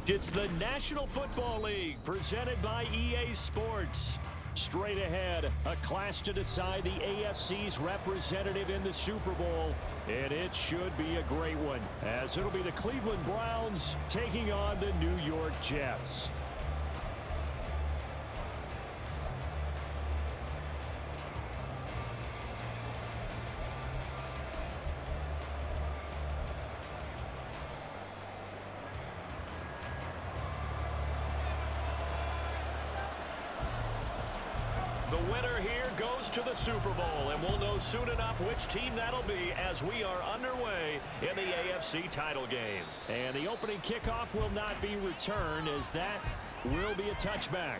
It's the National Football League presented by EA Sports. Straight ahead, a clash to decide the AFC's representative in the Super Bowl. And it should be a great one, as it'll be the Cleveland Browns taking on the New York Jets. The winner here goes to the Super Bowl, and we'll know soon enough which team that'll be as we are underway in the AFC title game. And the opening kickoff will not be returned, as that will be a touchback.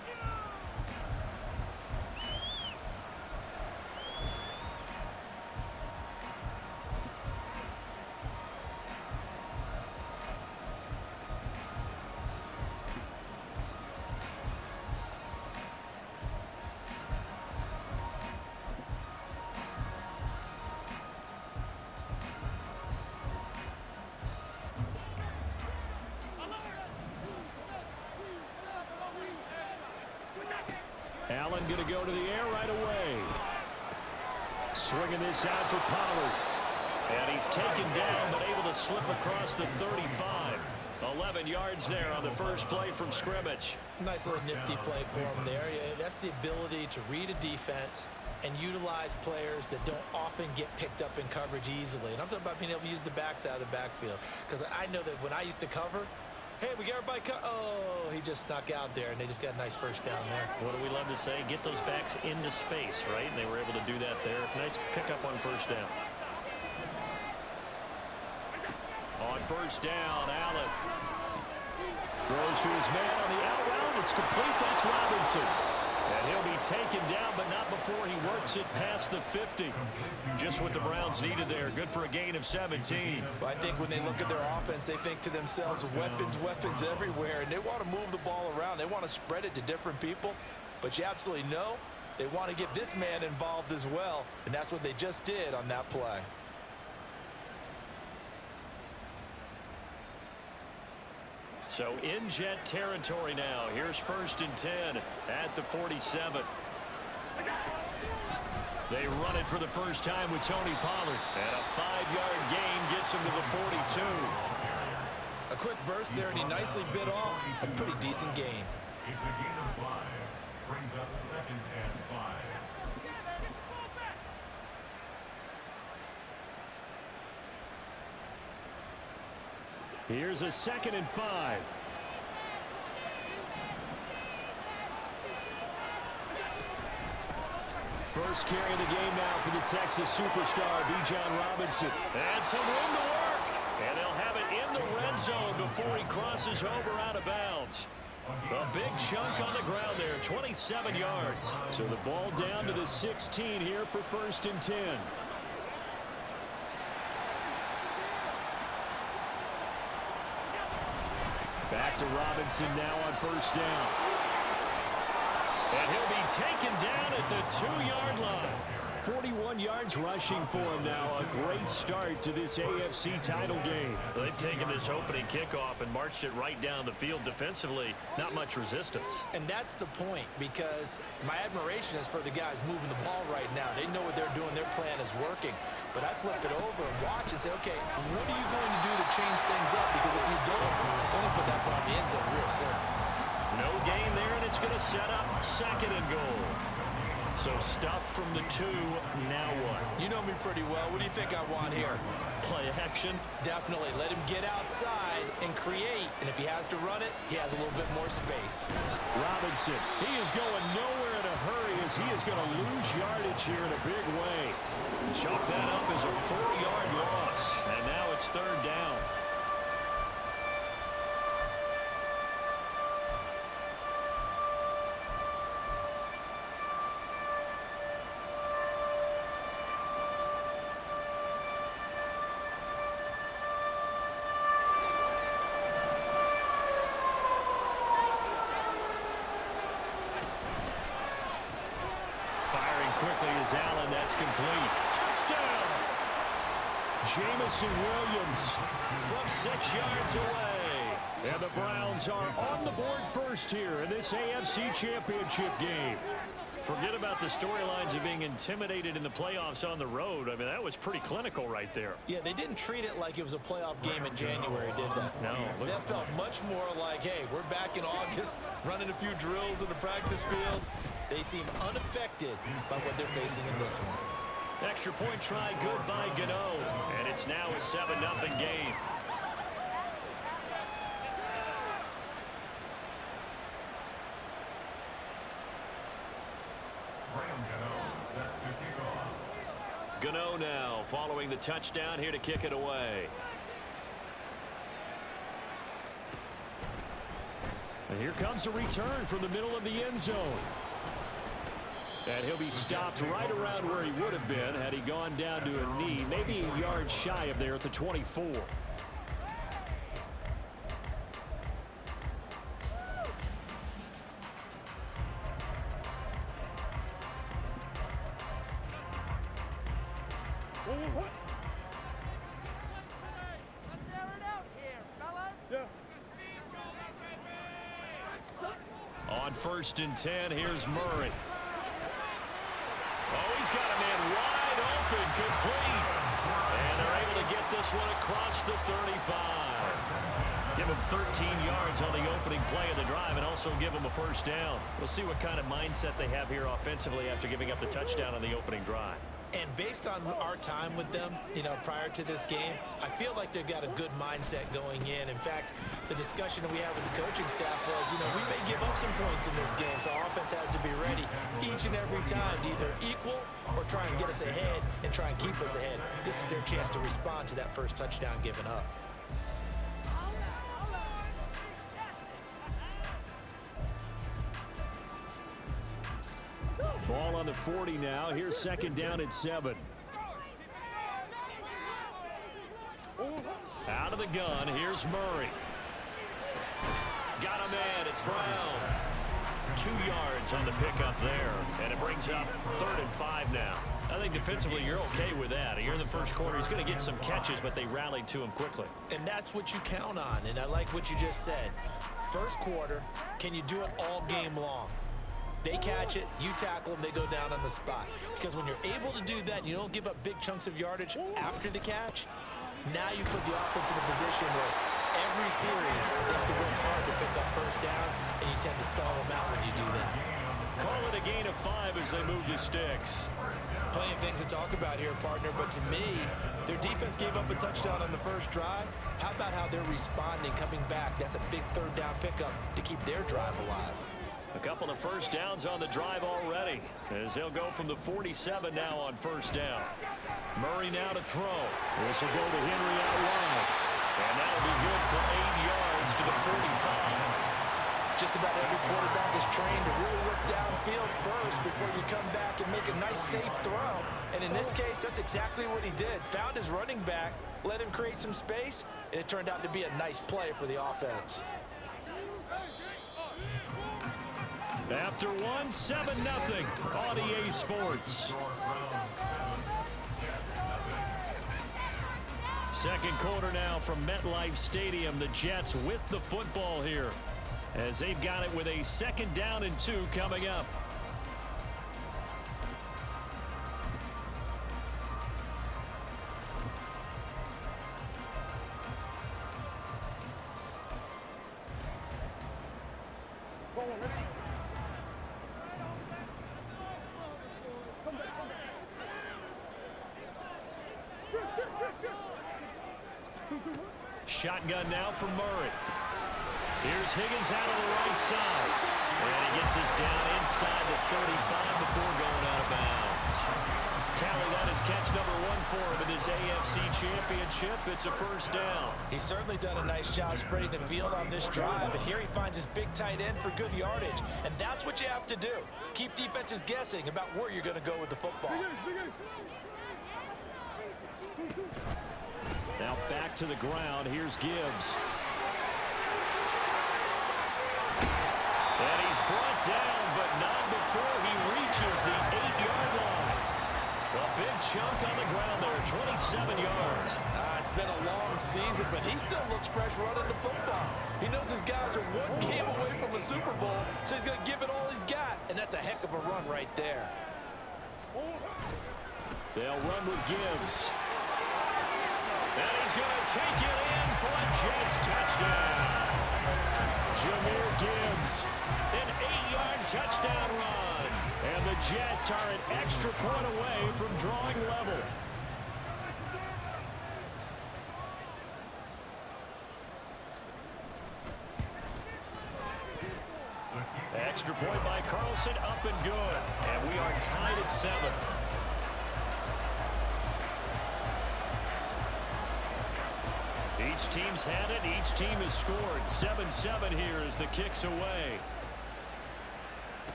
Allen going to go to the air right away. Swinging this out for Pollard. And he's taken down, but able to slip across the 35. 11 yards there on the first play from scrimmage. Nice little nifty play for him there. Yeah, that's the ability to read a defense and utilize players that don't often get picked up in coverage easily. And I'm talking about being able to use the backs out of the backfield. Because I know that when I used to cover, hey, we got everybody oh, he just snuck out there, and they just got a nice first down there. What do we love to say? Get those backs into space, right? And they were able to do that there. Nice pickup on first down. On first down, Allen throws to his man on the out route. It's complete. That's Robinson. And he'll be taken down, but not before he works it past the 50. Just what the Browns needed there. Good for a gain of 17. Well, I think when they look at their offense, they think to themselves, weapons, weapons everywhere. And they want to move the ball around. They want to spread it to different people. But you absolutely know they want to get this man involved as well. And that's what they just did on that play. So in Jet territory now. Here's 1st and 10 at the 47. They run it for the first time with Tony Pollard. And a 5-yard gain gets him to the 42. A quick burst there, and he nicely bit off a pretty decent gain. It's a gain of 5. Brings up 2nd and 5. Here's a 2nd and 5. First carry of the game now for the Texas superstar, Bijan Robinson. And some room to work. And they'll have it in the red zone before he crosses over out of bounds. A big chunk on the ground there, 27 yards. So the ball down to the 16 here for 1st and 10. Back to Robinson now on first down. And he'll be taken down at the 2-yard line. 41 yards rushing for him now. A great start to this AFC title game. They've taken this opening kickoff and marched it right down the field defensively. Not much resistance. And that's the point, because my admiration is for the guys moving the ball right now. They know what they're doing. Their plan is working. But I flip it over and watch and say, okay, what are you going to do to change things up? Because if you don't, then you put that ball in the end zone real soon. No gain there, and it's going to set up 2nd and goal. So stuffed from the 2, now what? You know me pretty well. What do you think I want here? Play action? Definitely. Let him get outside and create. And if he has to run it, he has a little bit more space. Robinson, he is going nowhere in a hurry as he is going to lose yardage here in a big way. Chalk that up as a 4-yard loss. And now it's 3rd down. Quickly as Allen, that's complete. Touchdown! Jamison Williams from 6 yards away. And the Browns are on the board first here in this AFC Championship game. Forget about the storylines of being intimidated in the playoffs on the road. I mean, that was pretty clinical right there. Yeah, they didn't treat it like it was a playoff game in January, did they? No. That felt much more like, hey, we're back in August, running a few drills in the practice field. They seem unaffected by what they're facing in this one. Extra point try good by Gano. And it's now a 7-0 game. Gano now following the touchdown here to kick it away. And here comes a return from the middle of the end zone. And he'll be stopped right around where he would have been had he gone down to a knee, maybe a yard shy of there at the 24. On 1st and 10, here's Murray. Oh, he's got a man wide open, complete. And they're able to get this one across the 35. Give him 13 yards on the opening play of the drive and also give him a first down. We'll see what kind of mindset they have here offensively after giving up the touchdown on the opening drive. And based on our time with them, prior to this game, I feel like they've got a good mindset going in. In fact, the discussion that we had with the coaching staff was, we may give up some points in this game, so our offense has to be ready each and every time to either equal or try and get us ahead and try and keep us ahead. This is their chance to respond to that first touchdown given up. Ball on the 40 now. Here's 2nd down at 7. Out of the gun. Here's Murray. Got a man. It's Brown. 2 yards on the pickup there. And it brings up 3rd and 5 now. I think defensively you're okay with that. You're in the first quarter. He's going to get some catches, but they rallied to him quickly. And that's what you count on. And I like what you just said. First quarter, can you do it all game long? They catch it, you tackle them, they go down on the spot. Because when you're able to do that and you don't give up big chunks of yardage after the catch, now you put the offense in a position where every series they have to work hard to pick up first downs, and you tend to stall them out when you do that. Call it a gain of 5 as they move the sticks. Plenty of things to talk about here, partner, but to me, their defense gave up a touchdown on the first drive. How about how they're responding, coming back? That's a big 3rd down pickup to keep their drive alive. A couple of first downs on the drive already as they'll go from the 47 now on 1st down. Murray now to throw. This will go to Henry out wide. And that'll be good for 8 yards to the 45. Just about every quarterback is trained to really look downfield first before you come back and make a nice, safe throw. And in this case, that's exactly what he did. Found his running back, let him create some space, and it turned out to be a nice play for the offense. After 7-0 on EA Sports. 2nd quarter now from MetLife Stadium. The Jets with the football here as they've got it with a 2nd down and 2 coming up. Shotgun now for Murray. Here's Higgins out of the right side. And he gets us down inside the 35 before going out of bounds. Tally, that is catch number 1 for him in this AFC Championship. It's a first down. He's certainly done a nice job spreading the field on this drive. And here he finds his big tight end for good yardage. And that's what you have to do. Keep defenses guessing about where you're going to go with the football. Now back to the ground. Here's Gibbs. And he's brought down, but not before he reaches the 8-yard line. A big chunk on the ground there, 27 yards. It's been a long long season, but he still looks fresh running the football. He knows his guys are one game away from a Super Bowl, so he's going to give it all he's got, and that's a heck of a run right there. They'll run with Gibbs. And he's going to take it in for a Jets touchdown. Jahmyr Gibbs, an 8-yard touchdown run. And the Jets are an extra point away from drawing level. Extra point by Carlson, up and good. And we are tied at 7. Each team's had it. Each team has scored. 7-7 here as the kick's away.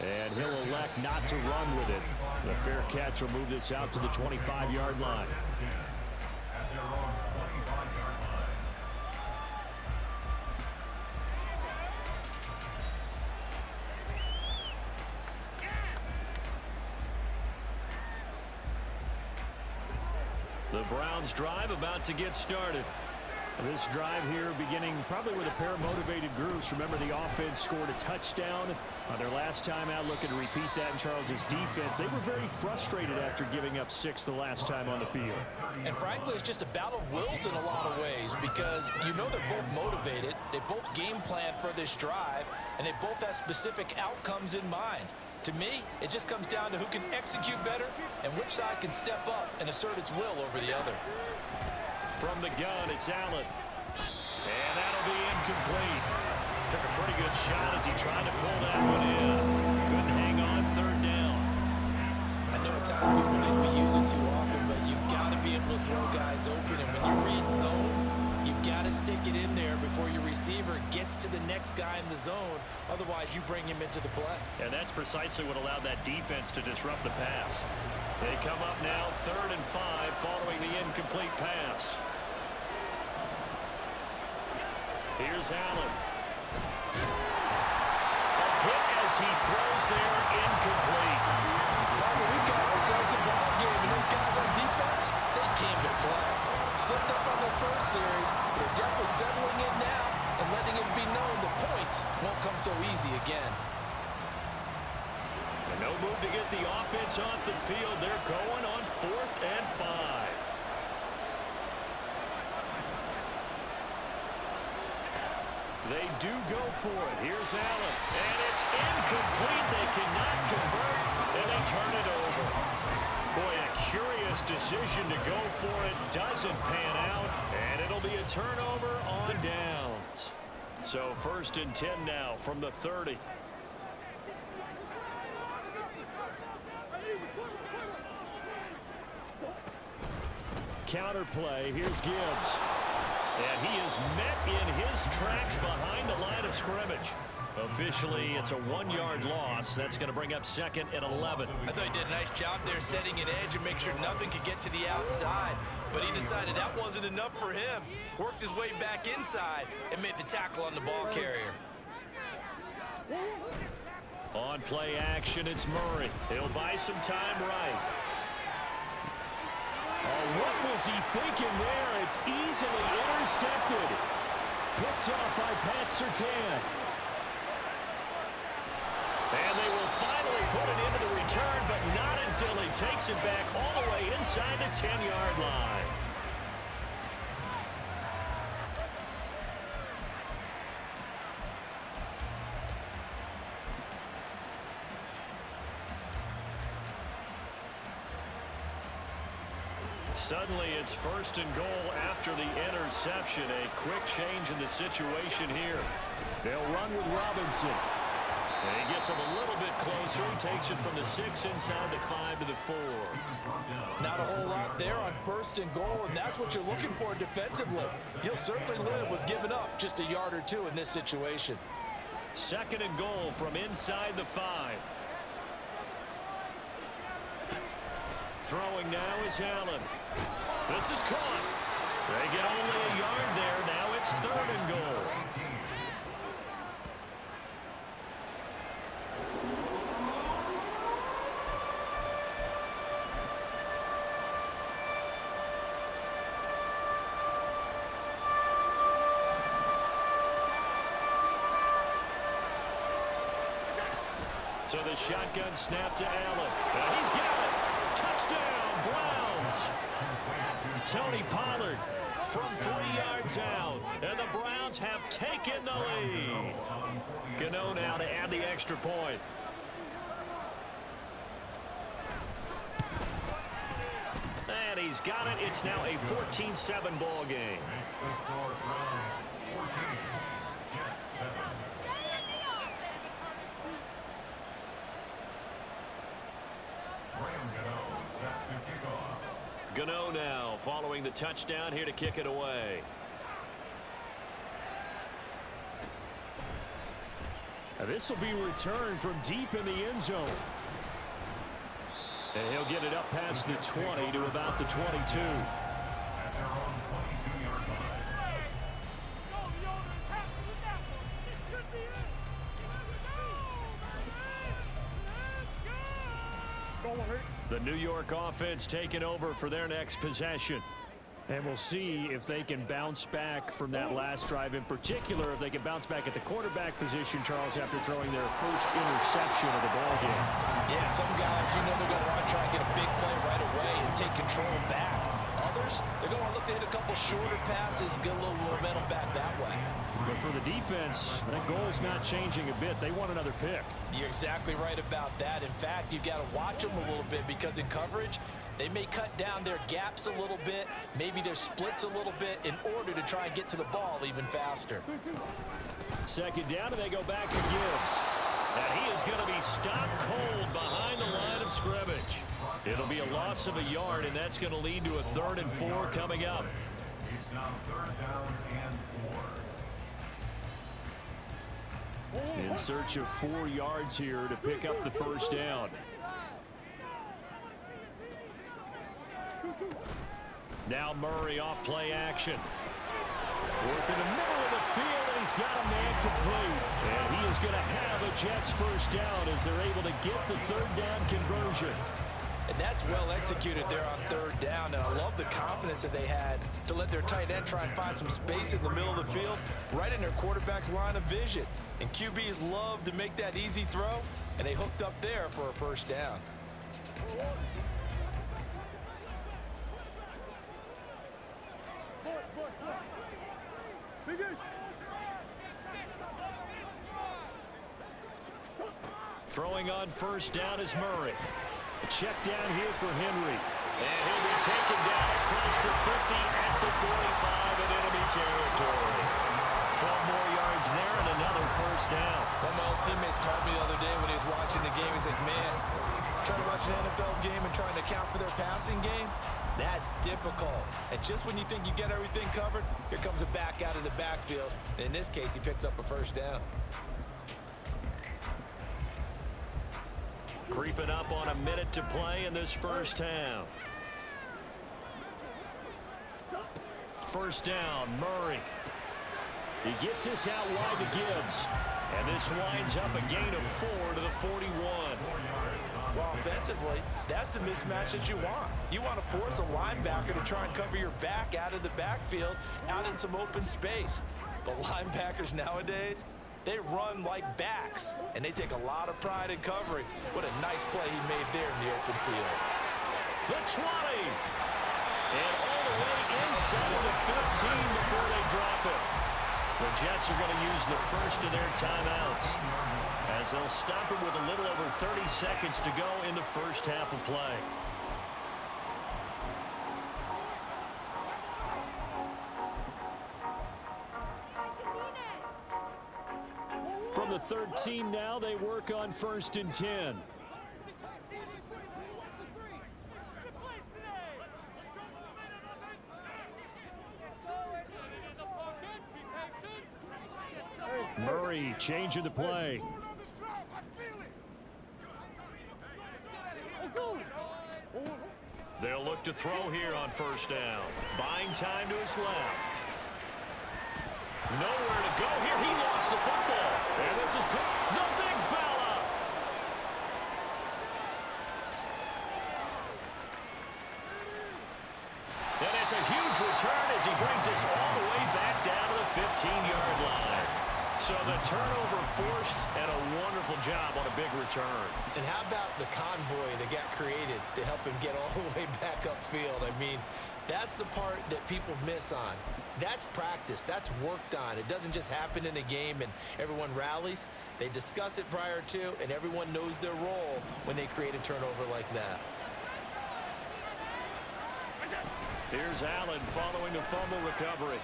And he'll elect not to run with it. The fair catch will move this out to the 25-yard line. At their own 25-yard line. The Browns drive about to get started. This drive here beginning probably with a pair of motivated groups. Remember, the offense scored a touchdown on their last time out, looking to repeat that in Charles's defense. They were very frustrated after giving up 6 the last time on the field. And frankly, it's just a battle of wills in a lot of ways because you know they're both motivated. They both game plan for this drive, and they both have specific outcomes in mind. To me, it just comes down to who can execute better and which side can step up and assert its will over the other. From the gun, it's Allen. And that'll be incomplete. Took a pretty good shot as he tried to pull that one in. Couldn't hang on third down. I know at times people think we use it too often, but you've got to be able to throw guys open. And when you read zone, you've got to stick it in there before your receiver gets to the next guy in the zone. Otherwise, you bring him into the play. And that's precisely what allowed that defense to disrupt the pass. They come up now 3rd and 5 following the incomplete pass. Here's Allen. A hit as he throws there, incomplete. We've got ourselves a ball game, and those guys on defense, they came to play. Slipped up on their first series, but they're definitely settling in now and letting it be known the points won't come so easy again. And no move to get the offense off the field. They're going on 4th and 5. They do go for it. Here's Allen. And it's incomplete. They cannot convert, and they turn it over. Boy, a curious decision to go for it. Doesn't pan out, and it'll be a turnover on downs. So 1st and 10 now from the 30. Counter play. Here's Gibbs. And he is met in his tracks behind the line of scrimmage. Officially, it's a 1-yard loss. That's going to bring up 2nd and 11. I thought he did a nice job there setting an edge and make sure nothing could get to the outside. But he decided that wasn't enough for him. Worked his way back inside and made the tackle on the ball carrier. On play action, it's Murray. He'll buy some time right. Oh, what was he thinking there? It's easily intercepted. Picked up by Pat Surtain. And they will finally put it into the return, but not until he takes it back all the way inside the 10-yard line. Suddenly, it's 1st and goal after the interception. A quick change in the situation here. They'll run with Robinson. And he gets him a little bit closer. He takes it from the 6 inside the 5 to the 4. Not a whole lot there on 1st and goal, and that's what you're looking for defensively. You'll certainly live with giving up just a yard or 2 in this situation. 2nd and goal from inside the 5. Throwing now is Allen. This is caught. They get only a yard there. Now it's 3rd and goal. So the shotgun snap to Allen. And he's got it. Touchdown, Browns. Tony Pollard from 3 yards out. And the Browns have taken the lead. Gano now to add the extra point. And he's got it. It's now a 14-7 ball game. Gano now following the touchdown here to kick it away. This will be returned from deep in the end zone. And he'll get it up past the 20 to about the 22. At their own 22-yard line. The New York offense taking over for their next possession. And we'll see if they can bounce back from that last drive. In particular, if they can bounce back at the quarterback position, Charles, after throwing their first interception of the ball game. Yeah, some guys, you know they're going to want to try and get a big play right away and take control back. Others, they're going to look to hit a couple shorter passes, get a little momentum back that way. But for the defense, that goal's not changing a bit. They want another pick. You're exactly right about that. In fact, you've got to watch them a little bit because in coverage, they may cut down their gaps a little bit, maybe their splits a little bit in order to try and get to the ball even faster. Second down, and they go back to Gibbs. And he is going to be stopped cold behind the line of scrimmage. It'll be a loss of a yard, and that's going to lead to a 3rd and 4 coming up. It's now 3rd down and 4. In search of 4 yards here to pick up the first down. Now Murray off play action. Work in the middle of the field, and he's got a man complete. And he is going to have a Jets first down as they're able to get the 3rd down conversion. And that's well executed there on 3rd down. And I love the confidence that they had to let their tight end try and find some space in the middle of the field, right in their quarterback's line of vision. And QBs love to make that easy throw, and they hooked up there for a first down. Throwing on first down is Murray. A check down here for Henry. And he'll be taken down across the 50 at the 45 in enemy territory. 12 more yards there and another first down. One of my old teammates called me the other day when he was watching the game. He's like, man, trying to watch an NFL game and trying to account for their passing game, that's difficult. And just when you think you get everything covered, here comes a back out of the backfield. And in this case, he picks up a first down. Creeping up on a minute to play in this first half. First down, Murray. He gets this out wide to Gibbs. And this winds up a gain of 4 to the 41. Well, offensively, that's the mismatch that you want. You want to force a linebacker to try and cover your back out of the backfield, out in some open space. But linebackers nowadays, they run like backs, and they take a lot of pride in covering. What a nice play he made there in the open field. The 20. And all the way inside of the 15 before they drop it. The Jets are going to use the first of their timeouts as they'll stop it with a little over 30 seconds to go in the first half of play. From the 13 now, they work on 1st and 10. Murray changing the play. They'll look to throw here on first down. Buying time to his left. Nowhere to go here. He lost the football. And this is the big fella. And it's a huge return as he brings us all the way back down to the 15-yard line. So the turnover forced, and a wonderful job on a big return. And how about the convoy that got created to help him get all the way back upfield? I mean, that's the part that people miss on. That's practice. That's worked on. It doesn't just happen in a game and everyone rallies. They discuss it prior to, and everyone knows their role when they create a turnover like that. Here's Allen following the fumble recovery.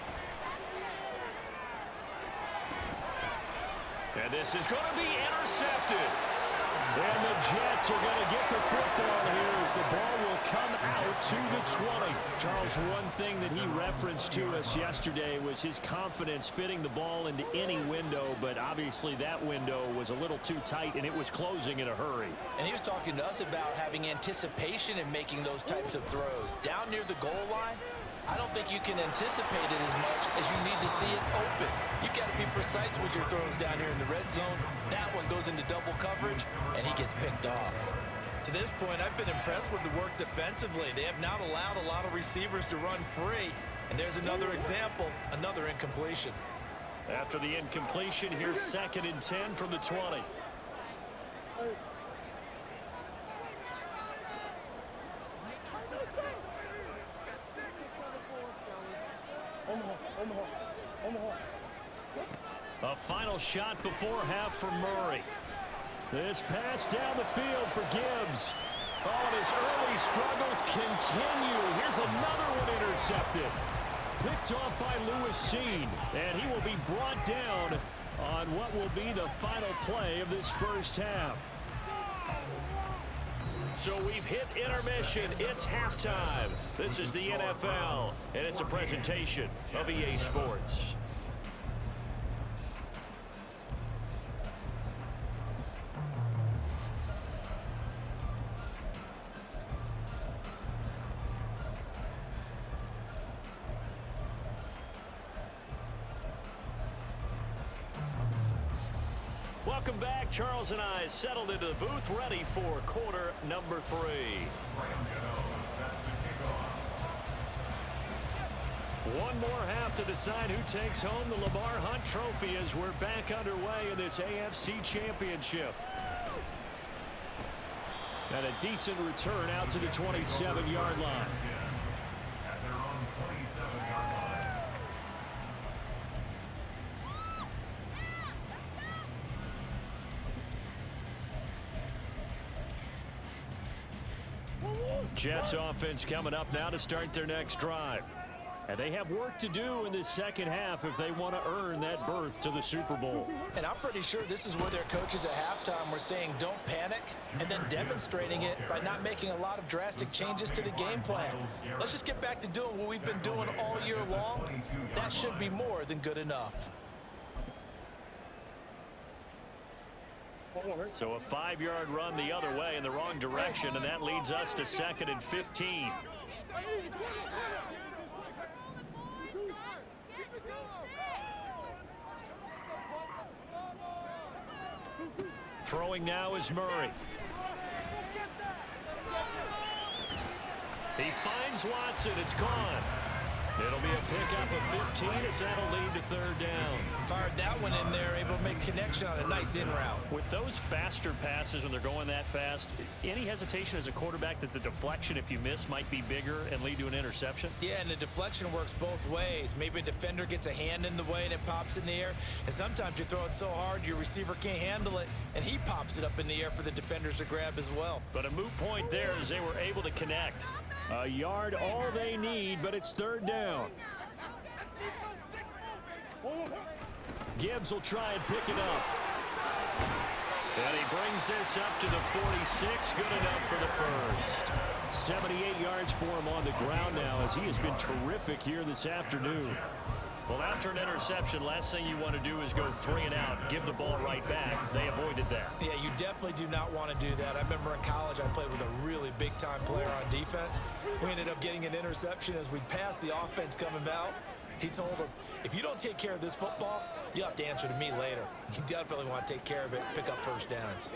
And this is going to be intercepted. And the Jets are going to get the football here as the ball will come out to the 20. Charles, one thing that he referenced to us yesterday was his confidence fitting the ball into any window, but obviously that window was a little too tight, and it was closing in a hurry. And he was talking to us about having anticipation in making those types of throws. Down near the goal line, I don't think you can anticipate it as much as you need to see it open. You've got to be precise with your throws down here in the red zone. That one goes into double coverage, and he gets picked off. To this point, I've been impressed with the work defensively. They have not allowed a lot of receivers to run free. And there's another example, another incompletion. After the incompletion, here's 2nd and 10 from the 20. A final shot before half for Murray. This pass down the field for Gibbs. Oh, and his early struggles continue. Here's another one intercepted. Picked off by Lewis Seen. And he will be brought down on what will be the final play of this first half. So we've hit intermission. It's halftime. This is the NFL, and it's a presentation of EA Sports. Welcome back. Charles and I settled into the booth, ready for quarter number 3. One more half to decide who takes home the Lamar Hunt Trophy as we're back underway in this AFC Championship. And a decent return out to the 27-yard line. At their own 27-yard line. Jets offense coming up now to start their next drive. And they have work to do in this second half if they want to earn that berth to the Super Bowl. And I'm pretty sure this is where their coaches at halftime were saying don't panic, and then demonstrating it by not making a lot of drastic changes to the game plan. Let's just get back to doing what we've been doing all year long. That should be more than good enough. So a 5-yard run the other way in the wrong direction, and that leads us to 2nd and 15. Throwing now is Murray. He finds Watson. It's gone. It'll be a pickup of 15 as that'll lead to 3rd down. Fired that one in there, able to make connection on a nice in route. With those faster passes when they're going that fast, any hesitation as a quarterback that the deflection, if you miss, might be bigger and lead to an interception? Yeah, and the deflection works both ways. Maybe a defender gets a hand in the way and it pops in the air. And sometimes you throw it so hard your receiver can't handle it, and he pops it up in the air for the defenders to grab as well. But a moot point there as they were able to connect. A yard all they need, but it's 3rd down. Gibbs will try and pick it up. And he brings this up to the 46. Good enough for the first. 78 yards for him on the ground now as he has been terrific here this afternoon. Well, after an interception, last thing you want to do is go 3 and out, give the ball right back. They avoided that. Yeah, you definitely do not want to do that. I remember in college I played with a really big-time player on defense. We ended up getting an interception as we passed the offense coming out. He told him, if you don't take care of this football, you'll have to answer to me later. You definitely want to take care of it, pick up 1st downs.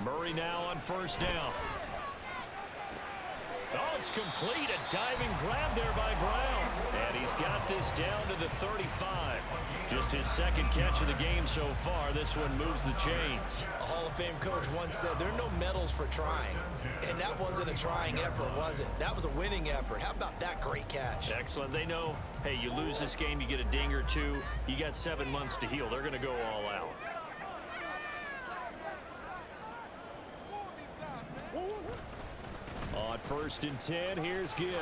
Murray now on 1st down. Oh, it's complete. A diving grab there by Brown. And he's got get this down to the 35. Just his second catch of the game so far. This one moves the chains. A Hall of Fame coach once said there are no medals for trying. And that wasn't a trying effort, was it? That was a winning effort. How about that great catch? Excellent. They know, hey, you lose this game, you get a ding or two. You got 7 months to heal. They're going to go all out. On 1st and 10, here's Gibbs.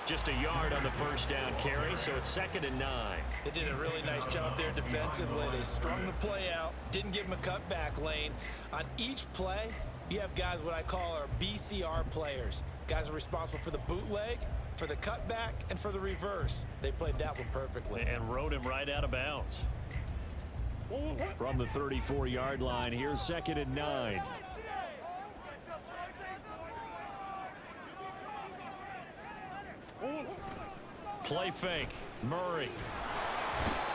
Just a yard on the first down carry, so it's 2nd and 9. They did a really nice job there defensively. They strung the play out, didn't give him a cutback lane. On each play, you have guys what I call our BCR players. Guys are responsible for the bootleg, for the cutback, and for the reverse. They played that one perfectly. And rode him right out of bounds. From the 34-yard line, here's 2nd and 9. Play fake. Murray.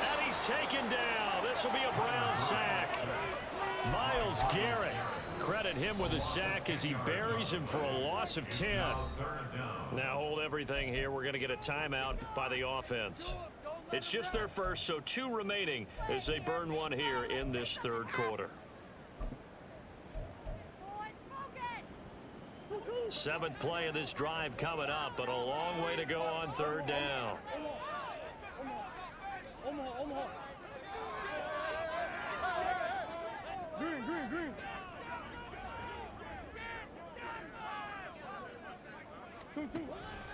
And he's taken down. This will be a Brown sack. Myles Garrett. Credit him with a sack as he buries him for a loss of 10. Now hold everything here. We're going to get a timeout by the offense. It's just their first, so 2 remaining as they burn one here in this 3rd quarter. 7th play of this drive coming up, but a long way to go on 3rd down.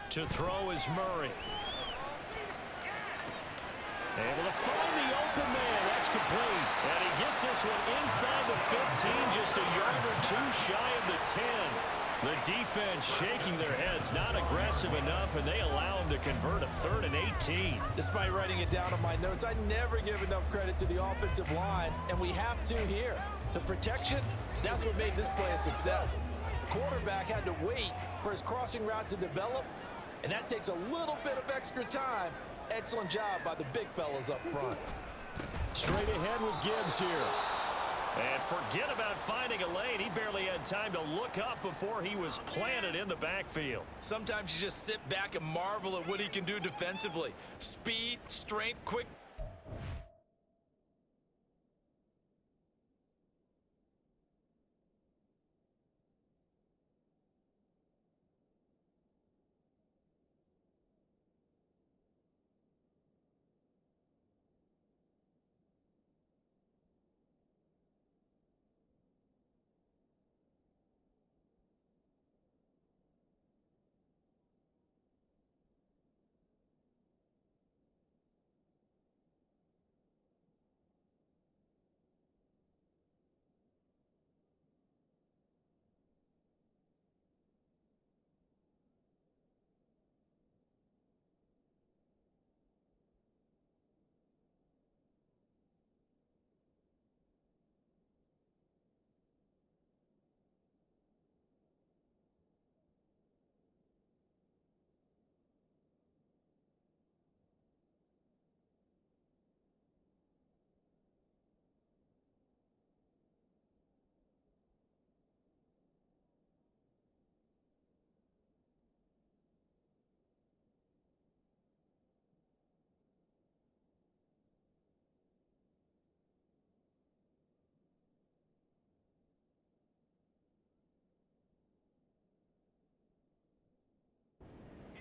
To throw is Murray. Able to find the open man. That's complete. And he gets this one inside the 15, just a yard or 2 shy of the 10. The defense shaking their heads, not aggressive enough, and they allow him to convert a 3rd and 18. Despite writing it down on my notes, I never give enough credit to the offensive line, and we have to here. The protection, that's what made this play a success. The quarterback had to wait for his crossing route to develop, and that takes a little bit of extra time. Excellent job by the big fellas up front. Straight ahead with Gibbs here. And forget about finding a lane. He barely had time to look up before he was planted in the backfield. Sometimes you just sit back and marvel at what he can do defensively. Speed, strength, quick.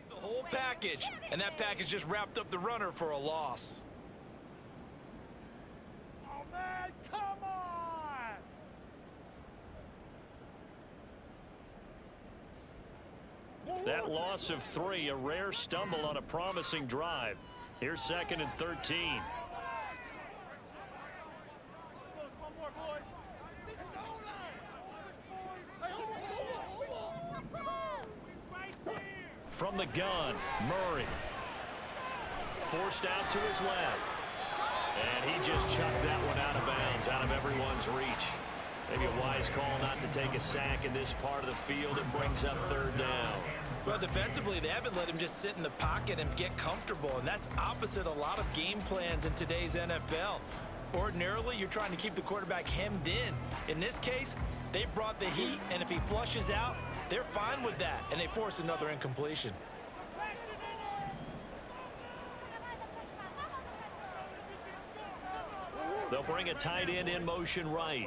The whole package, and that package just wrapped up the runner for a loss. Oh, man, come on! That loss of 3, a rare stumble on a promising drive. Here's 2nd and 13. One more, boys. See the goal line. Right there. From the gun, Murray. Forced out to his left. And he just chucked that one out of bounds, out of everyone's reach. Maybe a wise call not to take a sack in this part of the field. It brings up 3rd down. Well, defensively, they haven't let him just sit in the pocket and get comfortable, and that's opposite a lot of game plans in today's NFL. Ordinarily, you're trying to keep the quarterback hemmed in. In this case, they brought the heat, and if he flushes out, they're fine with that, and they force another incompletion. They'll bring a tight end in motion right.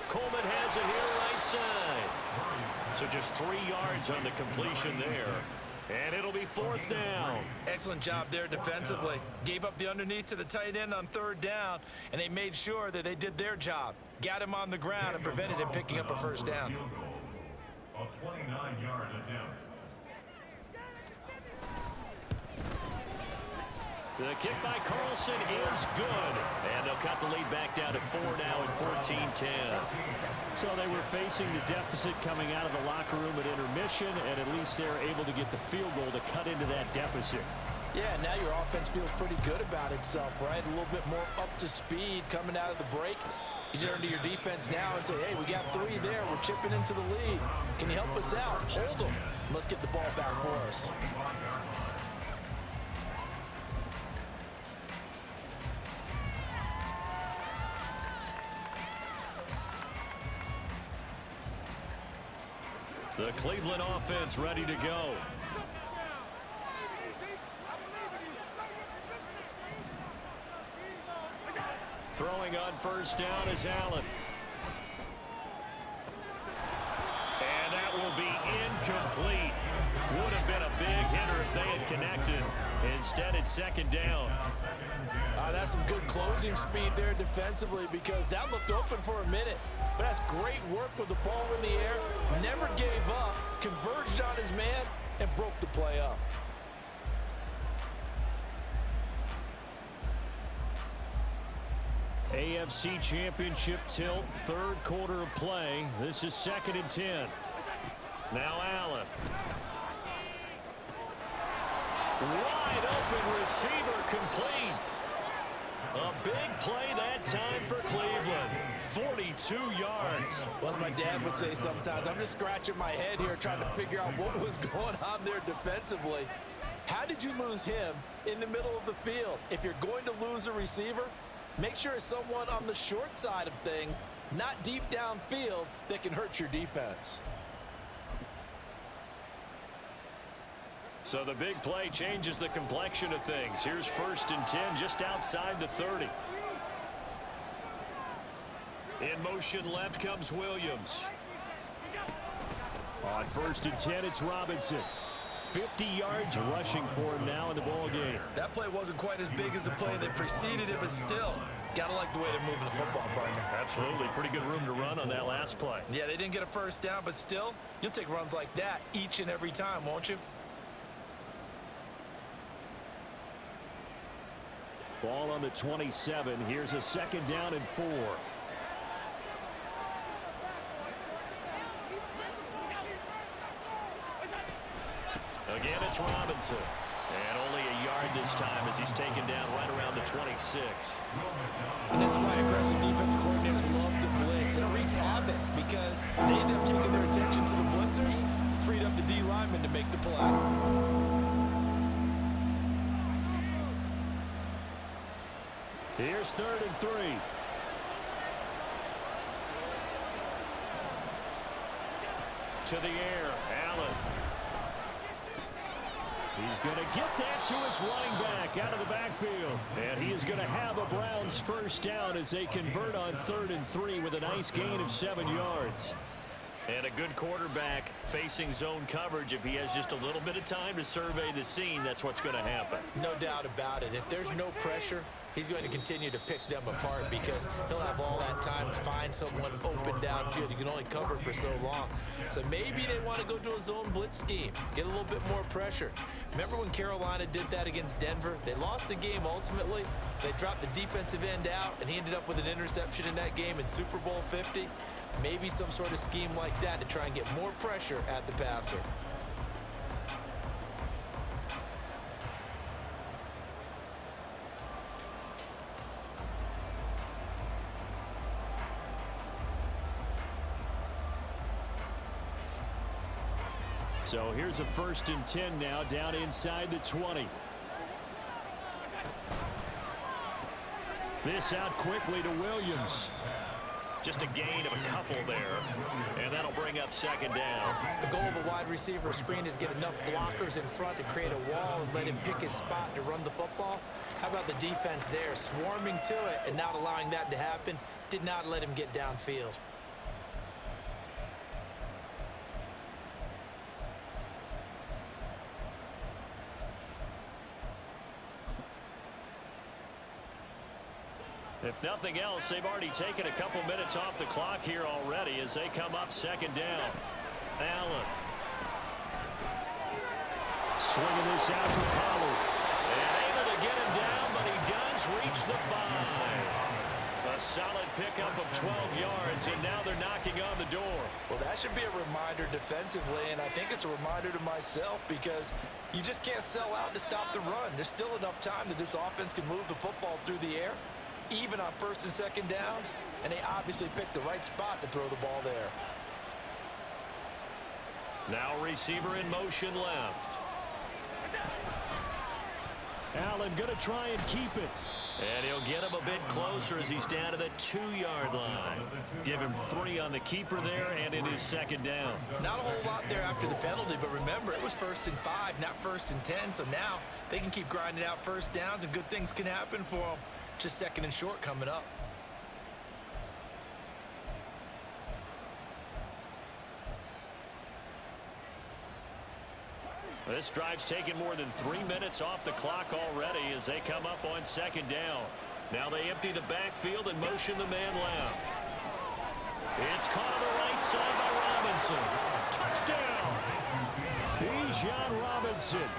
Coleman has it here right side. So just 3 yards on the completion there. And it'll be 4th down. Excellent job there defensively. Gave up the underneath to the tight end on 3rd down, and they made sure that they did their job. Got him on the ground and prevented him picking up a 1st down. A 29-yard attempt. The kick by Carlson is good. And they'll cut the lead back down to 4 now at 14-10. So they were facing the deficit coming out of the locker room at intermission, and at least they're able to get the field goal to cut into that deficit. Yeah, now your offense feels pretty good about itself, right? A little bit more up to speed coming out of the break. You turn to your defense now and say, hey, we got 3 there. We're chipping into the lead. Can you help us out? Hold them. Let's get the ball back for us. The Cleveland offense ready to go. Throwing on 1st down is Allen. And that will be incomplete. Would have been a big hitter if they had connected. Instead, it's 2nd down. That's some good closing speed there defensively, because that looked open for a minute. But that's great work with the ball in the air. Never gave up, converged on his man, and broke the play up. AFC Championship tilt, 3rd quarter of play. This is 2nd and 10. Now Allen. Wide open receiver complete. A big play that time for Cleveland. 42 yards. Well, as my dad would say sometimes, I'm just scratching my head here trying to figure out what was going on there defensively. How did you lose him in the middle of the field? If you're going to lose a receiver, make sure it's someone on the short side of things, not deep downfield, that can hurt your defense. So the big play changes the complexion of things. Here's 1st and 10 just outside the 30. In motion left comes Williams. On 1st and 10, it's Robinson. 50 yards rushing for him now in the ball game. That play wasn't quite as big as the play that preceded it, but still, gotta like the way they're moving the football, partner. Absolutely. Pretty good room to run on that last play. Yeah, they didn't get a 1st down, but still, you'll take runs like that each and every time, won't you? Ball on the 27. Here's a 2nd down and 4. Again, it's Robinson. And only a yard this time as he's taken down right around the 26. And this is why aggressive defensive coordinators love to blitz. And it wreaks havoc because they end up taking their attention to the blitzers, freed up the D lineman to make the play. Here's 3rd and 3. To the air, Allen. He's going to get that to his running back out of the backfield. And he is going to have a Browns 1st down as they convert on 3rd and 3 with a nice gain of 7 yards. And a good quarterback facing zone coverage. If he has just a little bit of time to survey the scene, that's what's going to happen. No doubt about it. If there's no pressure, he's going to continue to pick them apart because he'll have all that time to find someone open downfield. You can only cover for so long. So maybe they want to go to a zone blitz scheme, get a little bit more pressure. Remember when Carolina did that against Denver? They lost the game ultimately. They dropped the defensive end out, and he ended up with an interception in that game in Super Bowl 50. Maybe some sort of scheme like that to try and get more pressure at the passer. So here's a 1st and 10 now down inside the 20. This out quickly to Williams. Just a gain of a couple there, and that'll bring up second down. The goal of a wide receiver screen is get enough blockers in front to create a wall and let him pick his spot to run the football. How about the defense there, swarming to it and not allowing that to happen? Did not let him get downfield. If nothing else, they've already taken a couple minutes off the clock here already as they come up second down. Allen. Swinging this out for Pollard. And able to get him down, but he does reach the 5. A solid pickup of 12 yards, and now they're knocking on the door. Well, that should be a reminder defensively, and I think it's a reminder to myself because you just can't sell out to stop the run. There's still enough time that this offense can move the football through the air, even on first and second downs, and they obviously picked the right spot to throw the ball there. Now receiver in motion left. Allen going to try and keep it. And he'll get him a bit closer as he's down to the 2-yard line. Give him 3 on the keeper there, and it is second down. Not a whole lot there after the penalty, but remember, it was 1st and 5, not 1st and 10, so now they can keep grinding out first downs, and good things can happen for them. Just 2nd and short coming up. This drive's taken more than 3 minutes off the clock already as they come up on second down. Now they empty the backfield and motion the man left. It's caught on the right side by Robinson. Touchdown! Bijan Robinson.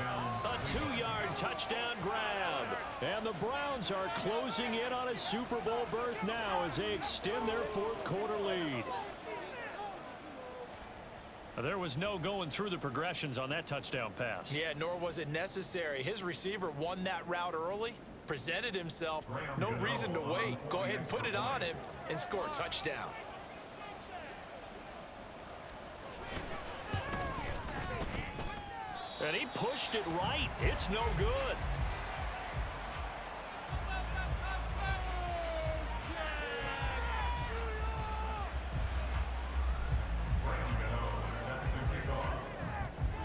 A 2-yard touchdown grab. And the Browns are closing in on a Super Bowl berth now as they extend their 4th quarter lead. There was no going through the progressions on that touchdown pass. Yeah, nor was it necessary. His receiver won that route early, presented himself, no reason to wait. Go ahead and put it on him and score a touchdown. And he pushed it right. It's no good.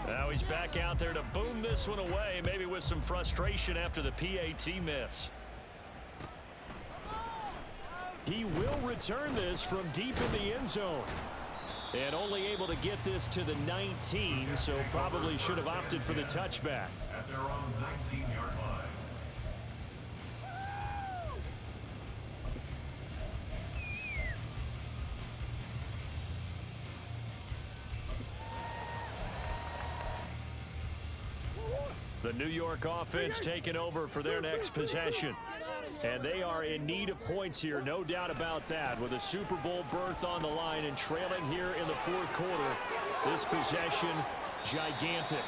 Now he's back out there to boom this one away, maybe with some frustration after the PAT miss. He will return this from deep in the end zone. And only able to get this to the 19, so probably should have opted for the touchback. At their own 19-yard line. The New York offense taking over for their next possession. And they are in need of points here, no doubt about that. With a Super Bowl berth on the line and trailing here in the 4th quarter, this possession, gigantic.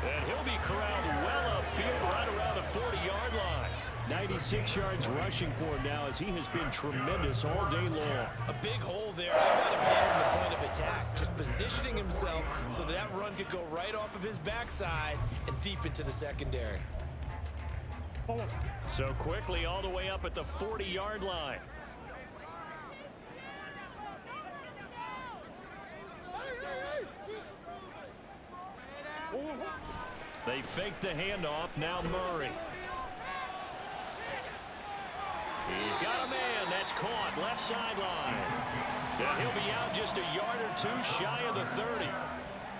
And he'll be corralled well upfield right around the 40-yard line. 96 yards rushing for him now as he has been tremendous all day long. A big hole there. How about him handling the point of attack? Just positioning himself so that run could go right off of his backside and deep into the secondary. So quickly all the way up at the 40-yard line. They fake the handoff. Now Murray. He's got a man that's caught left sideline. And he'll be out just a yard or 2 shy of the 30.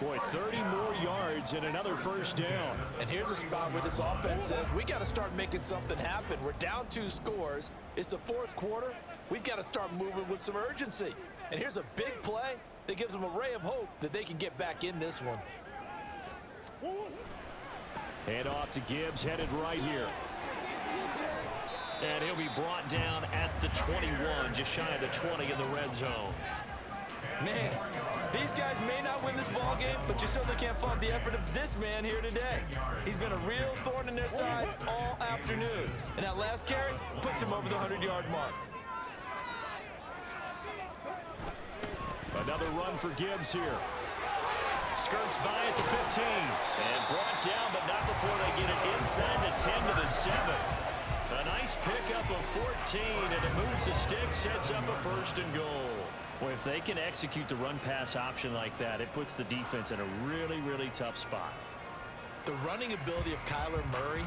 Boy, 30 more yards and another first down. And here's a spot where this offense says, we got to start making something happen. We're down 2 scores. It's the 4th quarter. We've got to start moving with some urgency. And here's a big play that gives them a ray of hope that they can get back in this one. Hand off to Gibbs, headed right here. And he'll be brought down at the 21, just shy of the 20 in the red zone. Man, these guys may not win this ball game, but you certainly can't fault the effort of this man here today. He's been a real thorn in their sides all afternoon. And that last carry puts him over the 100-yard mark. Another run for Gibbs here. Skirts by at the 15. And brought down, but not before they get it inside the 10 to the 7. A nice pickup of 14, and it moves the stick, sets up a 1st and goal. Well, if they can execute the run-pass option like that, it puts the defense in a really, really tough spot. The running ability of Kyler Murray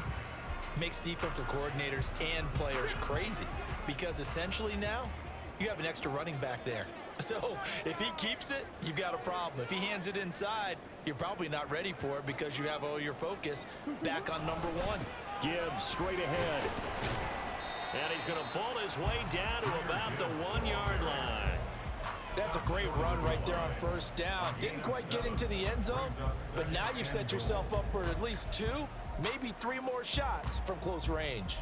makes defensive coordinators and players crazy because essentially now you have an extra running back there. So if he keeps it, you've got a problem. If he hands it inside, you're probably not ready for it because you have all your focus back on number 1. Gibbs straight ahead. And he's going to ball his way down to about the 1-yard line. That's a great run right there on 1st down. Didn't quite get into the end zone, but now you've set yourself up for at least 2, maybe 3 more shots from close range.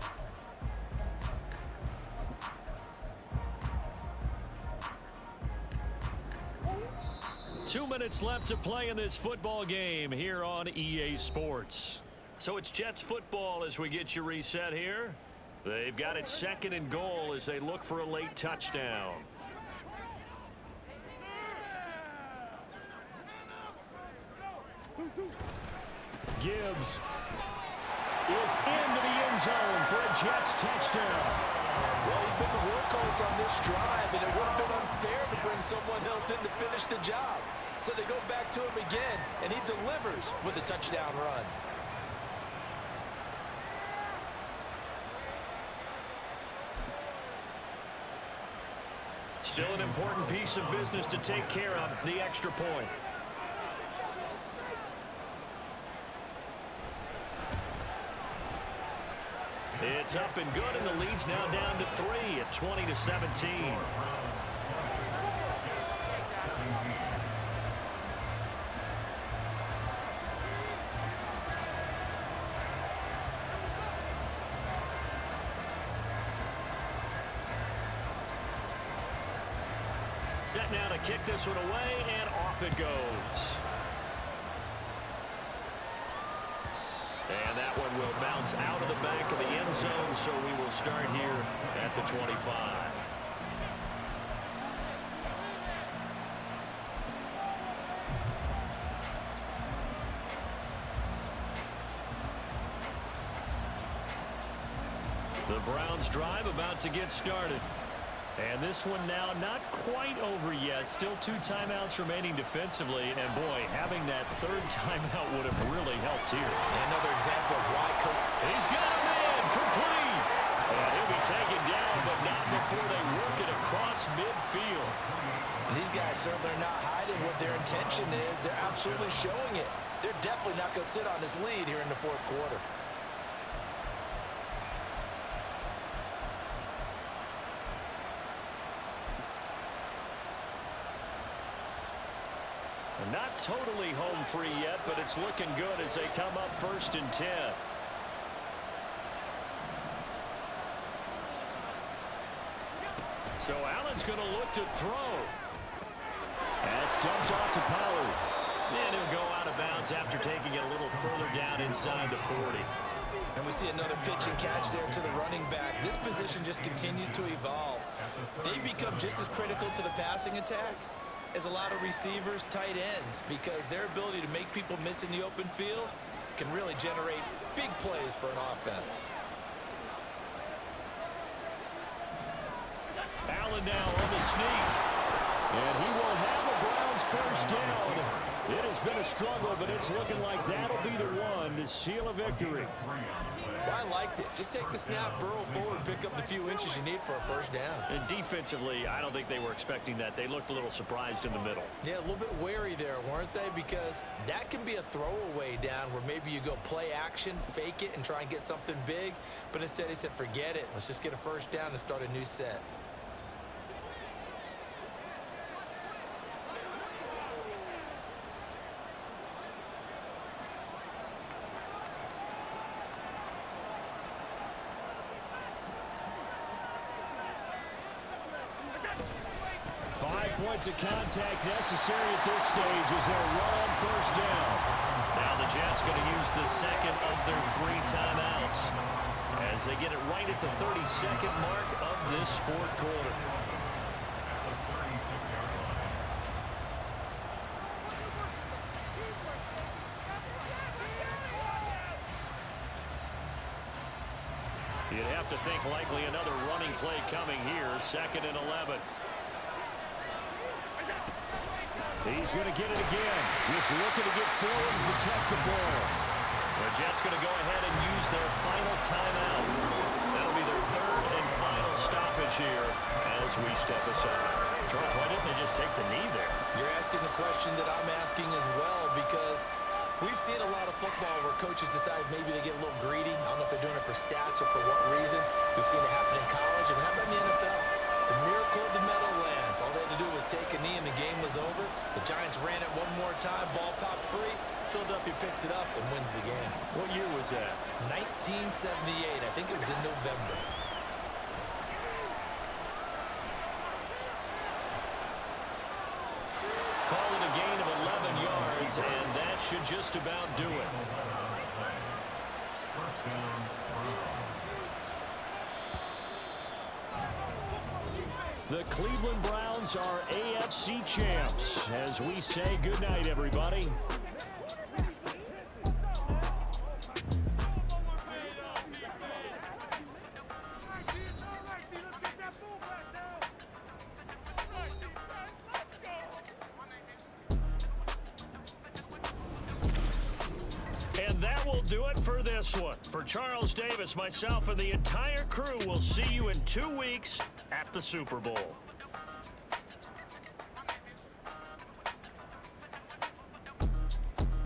Two minutes left to play in this football game here on EA Sports. So it's Jets football as we get you reset here. They've got it 2nd and goal as they look for a late touchdown. Gibbs is into the end zone for a Jets touchdown. Well, he'd been the workhorse on this drive, and it would have been unfair to bring someone else in to finish the job. So they go back to him again, and he delivers with a touchdown run. Still an important piece of business to take care of, the extra point. It's up and good, and the lead's now down to 3 at 20-17. Set now to kick this one away, and off it goes. And that one will bounce out of the back of the end zone, so we will start here at the 25. The Browns drive about to get started. And this one now not quite over yet. Still 2 timeouts remaining defensively. And, boy, having that 3rd timeout would have really helped here. And another example of why he's got a man complete. And he'll be taken down, but not before they work it across midfield. And these guys certainly are not hiding what their intention is. They're absolutely showing it. They're definitely not going to sit on this lead here in the 4th quarter. Not totally home free yet, but it's looking good as they come up 1st and 10. So Allen's going to look to throw. That's dumped off to Pollard. And he'll go out of bounds after taking it a little further down inside the 40. And we see another pitch and catch there to the running back. This position just continues to evolve. They become just as critical to the passing attack as a lot of receivers, tight ends, because their ability to make people miss in the open field can really generate big plays for an offense. Allen now on the sneak. And he will have the Browns 1st down. It has been a struggle, but it's looking like that'll be the one to seal a victory. Well, I liked it. Just take the snap, burrow forward, pick up the few inches you need for a 1st down. And defensively, I don't think they were expecting that. They looked a little surprised in the middle. Yeah, a little bit wary there, weren't they? Because that can be a throwaway down where maybe you go play action, fake it, and try and get something big. But instead he said, forget it. Let's just get a 1st down and start a new set. Points of contact necessary at this stage as they run on 1st down. Now the Jets going to use the 2nd of their 3 timeouts as they get it right at the 32nd mark of this 4th quarter. You'd have to think likely another running play coming here. 2nd and 11. He's going to get it again. Just looking to get forward and protect the ball. The Jets going to go ahead and use their final timeout. That'll be their 3rd and final stoppage here as we step aside. Charles, why didn't they just take the knee there? You're asking the question that I'm asking as well, because we've seen a lot of football where coaches decide maybe they get a little greedy. I don't know if they're doing it for stats or for what reason. We've seen it happen in college, and how about in the NFL? The miracle of the Meadowlands. All they had to do was take a knee and the game was over. The Giants ran it one more time, ball popped free. Philadelphia picks it up and wins the game. What year was that? 1978. I think it was in November. Call it a gain of 11 yards, and that should just about do it. First down, The Cleveland Browns are AFC champs as we say goodnight, everybody. And that will do it for this one. For Charles Davis, myself, and the entire crew, we'll see you in 2 weeks at the Super Bowl.